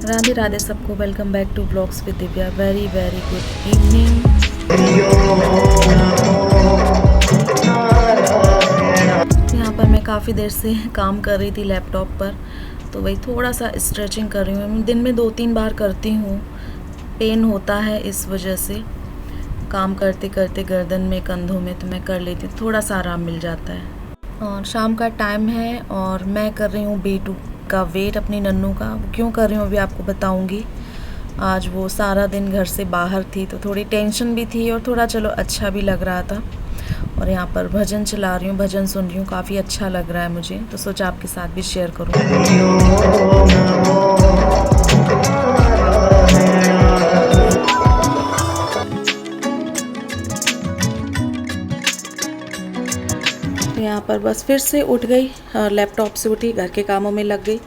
राधे राधे सबको। Welcome back to blogs with Divya. Very very good evening. यहाँ पर मैं काफ़ी देर से काम कर रही थी लैपटॉप पर, तो वही थोड़ा सा स्ट्रेचिंग कर रही हूँ। दिन में 2-3 बार करती हूँ। पेन होता है इस वजह से, काम करते करते गर्दन में, कंधों में, तो मैं कर लेती हूँ, थोड़ा सा आराम मिल जाता है। और शाम का टाइम है और मैं कर रही हूँ बेटू का वेट, अपनी नन्नू का। क्यों कर रही हूँ अभी आपको बताऊँगी। आज वो सारा दिन घर से बाहर थी तो थोड़ी टेंशन भी थी और थोड़ा चलो अच्छा भी लग रहा था। और यहाँ पर भजन चला रही हूँ, भजन सुन रही हूँ, काफ़ी अच्छा लग रहा है मुझे, तो सोचा आपके साथ भी शेयर करूँ। यहाँ पर बस फिर से उठ गई, लैपटॉप से उठी, घर के कामों में लग गई।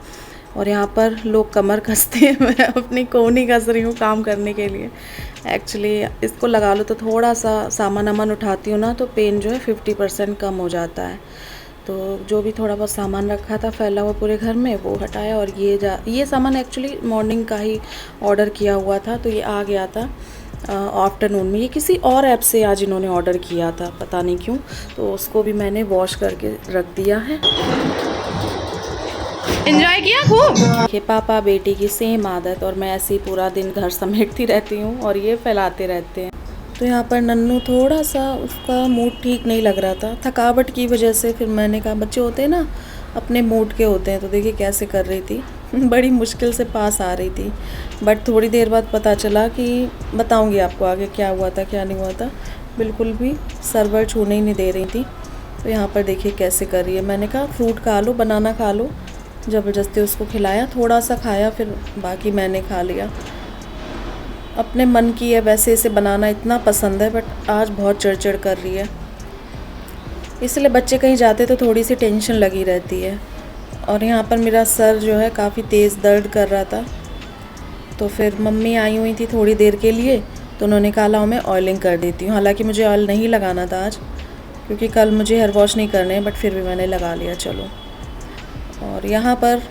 और यहाँ पर लोग कमर कसते हैं, मैं अपनी कोहनी कस रही हूँ काम करने के लिए। एक्चुअली इसको लगा लो तो थोड़ा सा सामान वामान उठाती हूँ ना, तो पेन जो है 50% कम हो जाता है। तो जो भी थोड़ा बहुत सामान रखा था फैला हुआ पूरे घर में, वो हटाया। और ये सामान एक्चुअली मॉर्निंग का ही ऑर्डर किया हुआ था, तो ये आ गया था आफ्टरनून में। ये किसी और ऐप से आज इन्होंने ऑर्डर किया था, पता नहीं क्यों। तो उसको भी मैंने वॉश करके रख दिया है। एंजॉय किया खूब। ये पापा बेटी की सेम आदत, और मैं ऐसे ही पूरा दिन घर समेटती रहती हूँ और ये फैलाते रहते हैं। तो यहाँ पर नन्नू थोड़ा सा, उसका मूड ठीक नहीं लग रहा था थकावट की वजह से। फिर मैंने कहा, बच्चे होते हैं ना अपने मूड के होते हैं, तो देखिए कैसे कर रही थी। बड़ी मुश्किल से पास आ रही थी, बट थोड़ी देर बाद पता चला कि, बताऊंगी आपको आगे क्या हुआ था क्या नहीं हुआ था। बिल्कुल भी सर्वर छूने ही नहीं दे रही थी। तो यहाँ पर देखिए कैसे कर रही है। मैंने कहा फ्रूट खा लो, बनाना खा लो, ज़बरदस्ती उसको खिलाया, थोड़ा सा खाया, फिर बाकी मैंने खा लिया। अपने मन की है, वैसे इसे बनाना इतना पसंद है, बट आज बहुत चिड़चिड़ कर रही है। इसलिए बच्चे कहीं जाते तो थोड़ी सी टेंशन लगी रहती है। और यहाँ पर मेरा सर जो है काफ़ी तेज़ दर्द कर रहा था, तो फिर मम्मी आई हुई थी थोड़ी देर के लिए, तो उन्होंने कहा लाओ मैं ऑयलिंग कर देती हूँ। हालांकि मुझे ऑयल नहीं लगाना था आज, क्योंकि कल मुझे हेयर वॉश नहीं करने हैं, बट फिर भी मैंने लगा लिया चलो। और यहाँ पर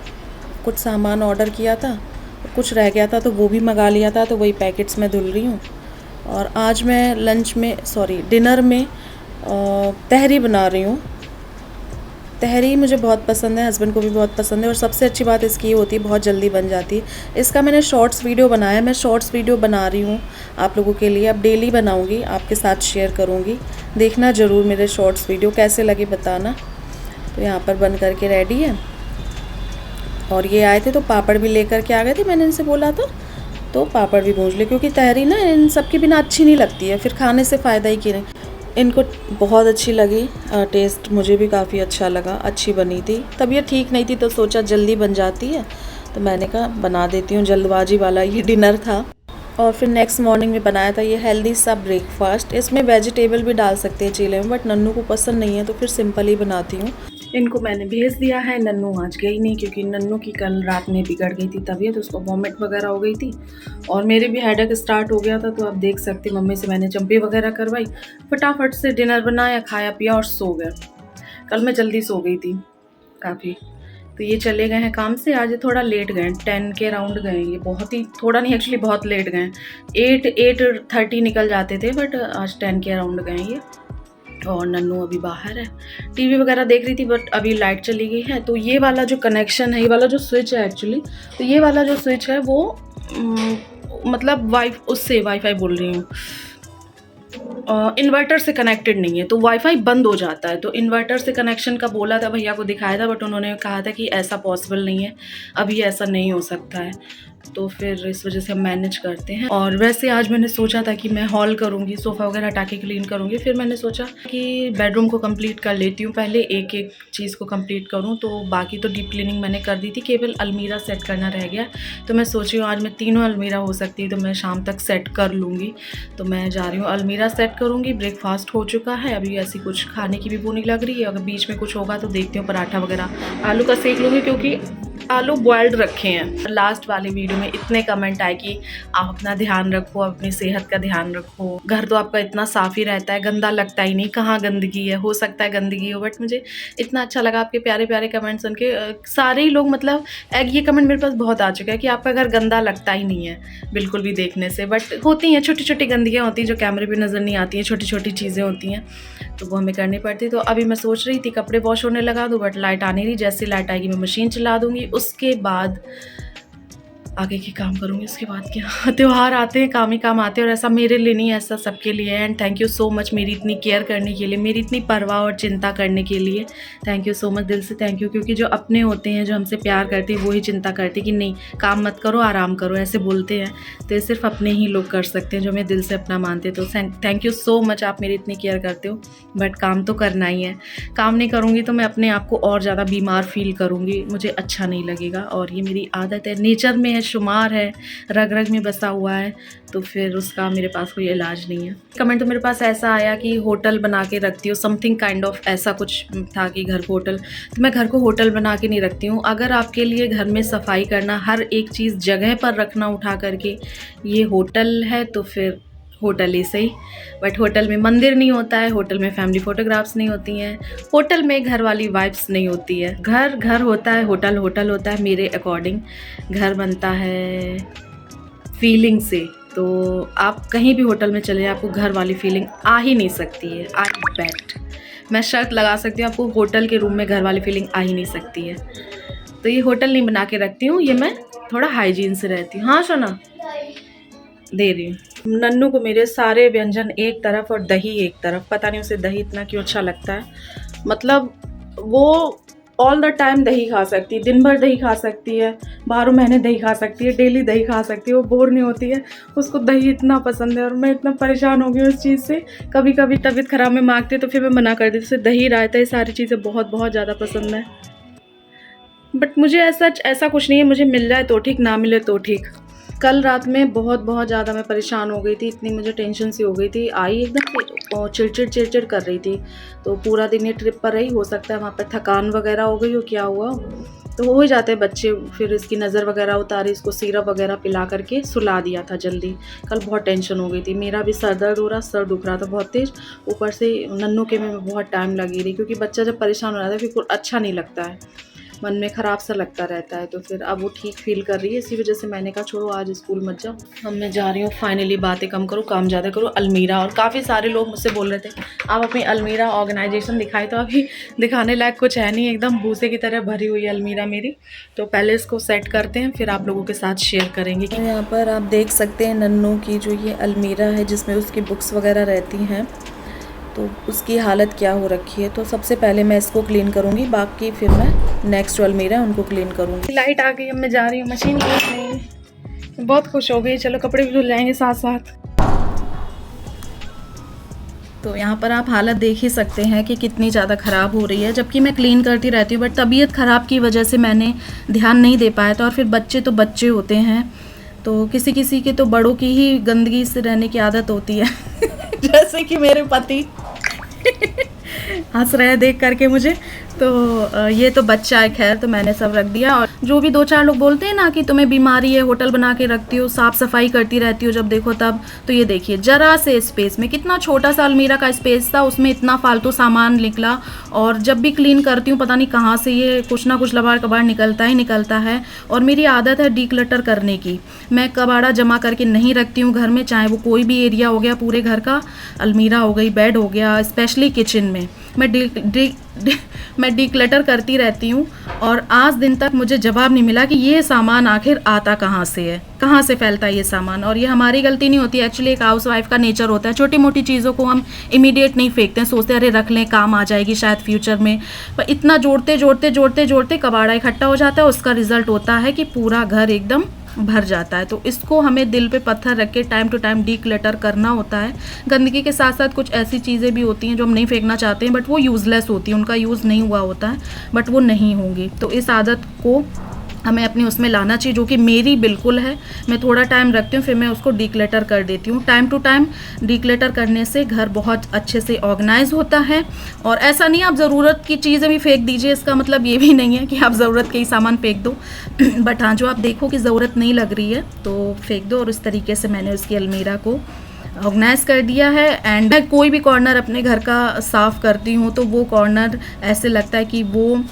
कुछ सामान ऑर्डर किया था, कुछ रह गया था तो वो भी मंगा लिया था, तो वही पैकेट्स में धुल रही हूँ। और आज मैं डिनर में तहरी बना रही हूँ। तहरी मुझे बहुत पसंद है, हस्बैंड को भी बहुत पसंद है, और सबसे अच्छी बात इसकी होती है बहुत जल्दी बन जाती है। इसका मैंने शॉर्ट्स वीडियो बनाया, मैं शॉर्ट्स वीडियो बना रही हूँ आप लोगों के लिए। अब डेली बनाऊँगी, आपके साथ शेयर करूँगी, देखना ज़रूर मेरे शॉर्ट्स वीडियो, कैसे लगे बताना। तो यहाँ पर बन करके रेडी है। और ये आए थे तो पापड़ भी लेकर के आ गए थे, मैंने इनसे बोला था, तो पापड़ भी भूज ले, क्योंकि तहरी ना इन सब के बिना अच्छी नहीं लगती है, फिर खाने से फ़ायदा ही नहीं। इनको बहुत अच्छी लगी, टेस्ट मुझे भी काफ़ी अच्छा लगा, अच्छी बनी थी। तबीयत ठीक नहीं थी तो सोचा जल्दी बन जाती है, तो मैंने कहा बना देती हूँ, जल्दबाजी वाला ये डिनर था। और फिर नेक्स्ट मॉर्निंग में बनाया था ये हेल्दी सा ब्रेकफास्ट। इसमें वेजिटेबल भी डाल सकते हैं चीले में, बट नन्नू को पसंद नहीं है, तो फिर सिंपल ही बनाती हूँ। इनको मैंने भेज दिया है, नन्नू आज गई नहीं, क्योंकि नन्नू की कल रात में बिगड़ गई थी तबीयत, उसको वॉमिट वगैरह हो गई थी, और मेरे भी हेडेक स्टार्ट हो गया था। तो आप देख सकते, मम्मी से मैंने चंपी वगैरह करवाई, फटाफट से डिनर बनाया, खाया पिया और सो गए। कल मैं जल्दी सो गई थी काफ़ी। तो ये चले गए हैं काम से, आज थोड़ा लेट गए, 10 के अराउंड गए। ये बहुत ही, थोड़ा नहीं एक्चुअली बहुत लेट गए, 8:30 निकल जाते थे, बट आज 10 के अराउंड गए ये। और नन्नू अभी बाहर है, टीवी वगैरह देख रही थी, बट अभी लाइट चली गई है। तो ये वाला जो कनेक्शन है, ये वाला जो स्विच है एक्चुअली, तो ये वाला जो स्विच है वो मतलब वाईफाई बोल रही हूँ, इन्वर्टर से कनेक्टेड नहीं है, तो वाईफाई बंद हो जाता है। तो इन्वर्टर से कनेक्शन का बोला था, भैया को दिखाया था, बट उन्होंने कहा था कि ऐसा पॉसिबल नहीं है, अभी ऐसा नहीं हो सकता है। तो फिर इस वजह से हम मैनेज करते हैं। और वैसे आज मैंने सोचा था कि मैं हॉल करूँगी, सोफ़ा वगैरह हटा के क्लीन करूँगी, फिर मैंने सोचा कि बेडरूम को कंप्लीट कर लेती हूँ, पहले एक एक चीज़ को कंप्लीट करूँ। तो बाकी तो डीप क्लीनिंग मैंने कर दी थी, केवल अलमीरा सेट करना रह गया। तो मैं सोच रही हूँ आज मैं तीनों अलमीरा हो सकती है तो मैं शाम तक सेट कर लूँगी। तो मैं जा रही हूँ अलमीरा सेट करूँगी। ब्रेकफास्ट हो चुका है, अभी ऐसी कुछ खाने की भी वो नहीं लग रही है। अगर बीच में कुछ होगा तो देखती हूँ, पराठा वगैरह आलू का सेक लूँगी, क्योंकि आलू बॉइल्ड रखे हैं। लास्ट वाले वीडियो में इतने कमेंट आए कि आप अपना ध्यान रखो, अपनी सेहत का ध्यान रखो, घर तो आपका इतना साफ ही रहता है, गंदा लगता ही नहीं, कहाँ गंदगी है, हो सकता है गंदगी हो, बट मुझे इतना अच्छा लगा आपके प्यारे प्यारे कमेंट सुन के। सारे ही लोग मतलब ये कमेंट मेरे पास बहुत आ चुका है कि आपका घर गंदा लगता ही नहीं है बिल्कुल भी देखने से, बट होती हैं छोटी छोटी गंदगियाँ होती हैं जो कैमरे पर नज़र नहीं आती हैं, छोटी छोटी चीज़ें होती हैं तो वो हमें करनी पड़ती। तो अभी मैं सोच रही थी कपड़े वॉश होने लगा दूँ, बट लाइट आने रही, जैसे लाइट आएगी मैं मशीन चला दूँगी, उसके बाद आगे के काम करूँगी। उसके बाद क्या, त्यौहार आते हैं, काम ही काम आते हैं, और ऐसा मेरे लिए नहीं, ऐसा सबके लिए है। And thank you so much मेरी इतनी केयर करने के लिए, मेरी इतनी परवाह और चिंता करने के लिए। थैंक यू सो मच, दिल से थैंक यू। क्योंकि जो अपने होते हैं, जो हमसे प्यार करते हैं, वही चिंता करते हैं कि नहीं काम मत करो, आराम करो, ऐसे बोलते हैं। तो ये सिर्फ अपने ही लोग कर सकते हैं जो मैं दिल से अपना मानते। तो थैंक यू सो मच, आप मेरी इतनी केयर करते हो। बट काम तो करना ही है, काम नहीं करूँगी तो मैं अपने आप को और ज़्यादा बीमार फील करूँगी, मुझे अच्छा नहीं लगेगा। और ये मेरी आदत है, नेचर में है, शुमार है, रग रग में बसा हुआ है, तो फिर उसका मेरे पास कोई इलाज नहीं है। कमेंट तो मेरे पास ऐसा आया कि होटल बना के रखती हो, समथिंग काइंड ऑफ ऐसा कुछ था कि घर को होटल। तो मैं घर को होटल बना के नहीं रखती हूँ। अगर आपके लिए घर में सफाई करना, हर एक चीज़ जगह पर रखना उठा करके ये होटल है तो फिर होटल ही सही। बट होटल में मंदिर नहीं होता है, होटल में फैमिली फ़ोटोग्राफ्स नहीं होती हैं, होटल में घर वाली वाइब्स नहीं होती है। घर घर होता है, होटल होटल होता है। मेरे अकॉर्डिंग घर बनता है फीलिंग से, तो आप कहीं भी होटल में चले आपको घर वाली फीलिंग आ ही नहीं सकती है। आई बेट, मैं शर्त लगा सकती हूँ आपको होटल के रूम में घर वाली फीलिंग आ ही नहीं सकती है। तो ये होटल नहीं बना के रखती हूँ, ये मैं थोड़ा हाइजीन से रहती हूँ। हाँ सोना, दे रही हूँ। नन्नू को मेरे सारे व्यंजन एक तरफ और दही एक तरफ, पता नहीं उसे दही इतना क्यों अच्छा लगता है। मतलब वो ऑल द टाइम दही खा सकती है, दिन भर दही खा सकती है, 12 महीने दही खा सकती है, डेली दही खा सकती है, वो बोर नहीं होती है। उसको दही इतना पसंद है और मैं इतना परेशान हो गई उस चीज़ से। कभी कभी तबीयत ख़राब में मांगती है तो फिर मैं मना कर देती हूँ। उसे दही, रायता, ये सारी चीज़ें बहुत बहुत ज़्यादा पसंद है। बट मुझे ऐसा कुछ नहीं है, मुझे मिल जाए तो ठीक, ना मिले तो ठीक। कल रात में बहुत ज़्यादा मैं परेशान हो गई थी, इतनी मुझे टेंशन सी हो गई थी, आई एकदम चिड़चिड़ कर रही थी। तो पूरा दिन ये ट्रिप पर रही, हो सकता है वहाँ पर थकान वगैरह हो गई हो, क्या हुआ तो हो ही जाते हैं बच्चे। फिर इसकी नज़र वगैरह उतारी, इसको सिरप वगैरह पिला करके सुला दिया था जल्दी। कल बहुत टेंशन हो गई थी, मेरा भी सर दर्द हो रहा, सर दुख रहा था बहुत तेज़, ऊपर से नन्नू के में बहुत टाइम लगी रही। क्योंकि बच्चा जब परेशान हो जाता है फिर अच्छा नहीं लगता है, मन में ख़राब सा लगता रहता है। तो फिर अब वो ठीक फील कर रही है, इसी वजह से मैंने कहा छोड़ो आज स्कूल मत जाओ। अब मैं जा रही हूँ फाइनली, बातें कम करो काम ज़्यादा करो। अलमीरा, और काफ़ी सारे लोग मुझसे बोल रहे थे आप अपनी अलमीरा ऑर्गेनाइजेशन दिखाई, तो अभी दिखाने लायक कुछ है नहीं, एकदम भूसे की तरह भरी हुई है अलमीरा मेरी। तो पहले इसको सेट करते हैं, फिर आप लोगों के साथ शेयर करेंगे। तो यहाँ पर आप देख सकते हैं नन्नू की जो ये अलमीरा है जिसमें उसकी बुक्स वगैरह रहती हैं, तो उसकी हालत क्या हो रखी है। तो सबसे पहले मैं इसको क्लीन करूँगी, बाकी फिर मैं नेक्स्ट वाल मेरा उनको क्लीन करूँगी। लाइट आ गई, अब मैं जा रही हूँ मशीन यूज़ नहीं, बहुत खुश हो गई। चलो कपड़े भी धुल जाएंगे साथ साथ। तो यहाँ पर आप हालत देख ही सकते हैं कि कितनी ज़्यादा ख़राब हो रही है, जबकि मैं क्लीन करती रहती हूँ, बट तबीयत ख़राब की वजह से मैंने ध्यान नहीं दे पाया था। और फिर बच्चे तो बच्चे होते हैं, तो किसी किसी के तो बड़ों की ही गंदगी से रहने की आदत होती है जैसे कि मेरे पति हंस रहे हैं देख करके मुझे। तो ये तो बच्चा है, खैर तो मैंने सब रख दिया। और जो भी 2-4 लोग बोलते हैं ना कि तुम्हें बीमारी है, होटल बना के रखती हो, साफ़ सफाई करती रहती हो जब देखो तब, तो ये देखिए जरा से स्पेस में, कितना छोटा सा अलमीरा का स्पेस था, उसमें इतना फालतू सामान निकला। और जब भी क्लीन करती हूँ पता नहीं कहाँ से ये कुछ ना कुछ लबाड़ कबाड़ निकलता ही निकलता है। और मेरी आदत है डीक्लटर करने की, मैं कबाड़ा जमा करके नहीं रखती हूँ घर में, चाहे वो कोई भी एरिया हो गया पूरे घर का, अलमीरा हो गई, बेड हो गया, स्पेशली किचन में मैं डीक्लटर करती रहती हूँ। और आज दिन तक मुझे जवाब नहीं मिला कि ये सामान आखिर आता कहाँ से है, कहाँ से फैलता है ये सामान। और ये हमारी गलती नहीं होती, एक्चुअली एक हाउसवाइफ का नेचर होता है, छोटी मोटी चीज़ों को हम इमीडिएट नहीं फेंकते हैं, सोचते हैं अरे रख लें काम आ जाएगी शायद फ्यूचर में। पर इतना जोड़ते कबाड़ा इकट्ठा हो जाता है, उसका रिजल्ट होता है कि पूरा घर एकदम भर जाता है। तो इसको हमें दिल पे पत्थर रख के टाइम टू टाइम डीक्लटर करना होता है। गंदगी के साथ साथ कुछ ऐसी चीज़ें भी होती हैं जो हम नहीं फेंकना चाहते हैं, बट वो यूज़लेस होती हैं, उनका यूज़ नहीं हुआ होता है, बट वो नहीं होंगी। तो इस आदत को हमें अपनी उसमें लाना चाहिए, जो कि मेरी बिल्कुल है। मैं थोड़ा टाइम रखती हूँ, फिर मैं उसको डिक्लटर कर देती हूँ। टाइम टू टाइम डिक्लटर करने से घर बहुत अच्छे से ऑर्गेनाइज होता है। और ऐसा नहीं आप ज़रूरत की चीज़ें भी फेंक दीजिए, इसका मतलब ये भी नहीं है कि आप ज़रूरत के ही सामान फेंक दो बट हाँ, जो आप देखो कि ज़रूरत नहीं लग रही है तो फेंक दो। और इस तरीके से मैंने उसकी अलमीरा को ऑर्गेनाइज कर दिया है। एंड मैं कोई भी कॉर्नर अपने घर का साफ़ करती हूँ तो वो कॉर्नर ऐसे लगता है कि वो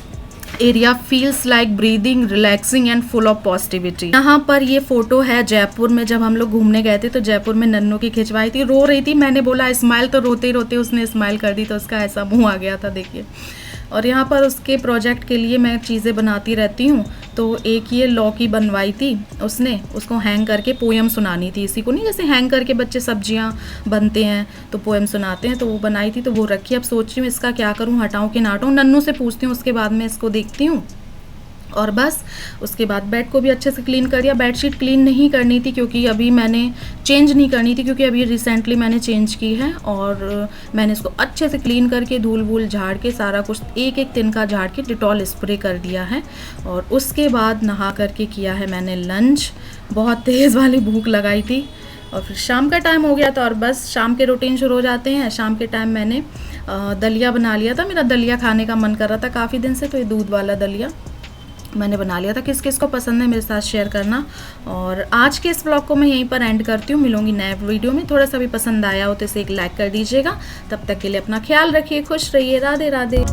area feels like breathing, relaxing and full of positivity. यहाँ पर ये फोटो है जयपुर में, जब हम लोग घूमने गए थे तो जयपुर में नन्नू की खिंचवाई थी। रो रही थी, मैंने बोला स्माइल, तो रोते रोते उसने स्माइल कर दी, तो उसका ऐसा मुंह आ गया था, देखिए। और यहाँ पर उसके प्रोजेक्ट के लिए मैं चीज़ें बनाती रहती हूँ। तो एक ये लॉ की बनवाई थी उसने, उसको हैंग करके पोएम सुनानी थी। इसी को नहीं, जैसे हैंग करके बच्चे सब्जियाँ बनते हैं तो पोएम सुनाते हैं, तो वो बनाई थी, तो वो रखी। अब सोच रही हूँ इसका क्या करूँ, हटाऊँ कि ना हटाऊँ। नन्नू से पूछती हूँ, उसके बाद में इसको देखती हूँ। और बस उसके बाद बेड को भी अच्छे से क्लीन कर दिया। बेडशीट क्लीन नहीं करनी थी क्योंकि अभी मैंने चेंज नहीं करनी थी, क्योंकि अभी रिसेंटली मैंने चेंज की है। और मैंने इसको अच्छे से क्लीन करके धूल वूल झाड़ के सारा कुछ एक एक तिनका झाड़ के डिटॉल स्प्रे कर दिया है। और उसके बाद नहा करके किया है मैंने लंच। बहुत तेज़ वाली भूख लगाई थी और फिर शाम का टाइम हो गया था और बस शाम के रूटीन शुरू हो जाते हैं। शाम के टाइम मैंने दलिया बना लिया था। मेरा दलिया खाने का मन कर रहा था काफ़ी दिन से, तो ये दूध वाला दलिया मैंने बना लिया था। किस किस को पसंद है मेरे साथ शेयर करना। और आज के इस ब्लॉग को मैं यहीं पर एंड करती हूँ। मिलूंगी नए वीडियो में। थोड़ा सा भी पसंद आया हो तो इसे एक लाइक कर दीजिएगा। तब तक के लिए अपना ख्याल रखिए, खुश रहिए, राधे राधे।